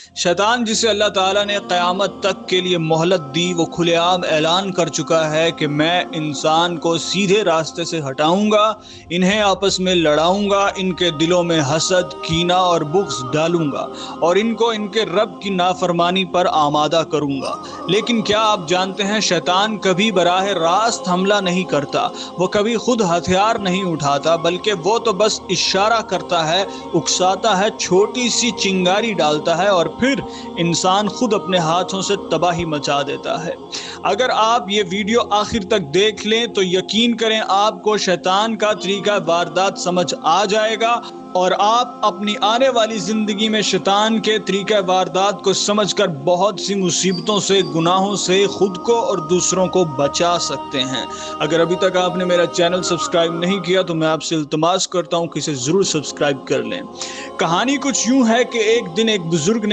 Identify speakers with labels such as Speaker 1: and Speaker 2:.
Speaker 1: शैतान जिसे अल्लाह ताला ने क़यामत तक के लिए मोहलत दी, वो खुलेआम ऐलान कर चुका है कि मैं इंसान को सीधे रास्ते से हटाऊंगा, इन्हें आपस में लड़ाऊंगा, इनके दिलों में हसद, कीना और बुग़्ज़ डालूंगा और इनको इनके रब की नाफरमानी पर आमादा करूंगा। लेकिन क्या आप जानते हैं, शैतान कभी बराह रास्त हमला नहीं करता, वो कभी खुद हथियार नहीं उठाता, बल्कि वो तो बस इशारा करता है, उकसाता है, छोटी सी चिंगारी डालता है और फिर इंसान खुद अपने हाथों से तबाही मचा देता है। अगर आप ये वीडियो आखिर तक देख लें तो यकीन करें आपको शैतान का तरीका वारदात समझ आ जाएगा और आप अपनी आने वाली ज़िंदगी में शैतान के तरीका वारदात को समझकर बहुत सी मुसीबतों से, गुनाहों से खुद को और दूसरों को बचा सकते हैं। अगर अभी तक आपने मेरा चैनल सब्सक्राइब नहीं किया तो मैं आपसे इल्तिमास करता हूँ कि इसे ज़रूर सब्सक्राइब कर लें। कहानी कुछ यूँ है कि एक दिन एक बुज़ुर्ग ने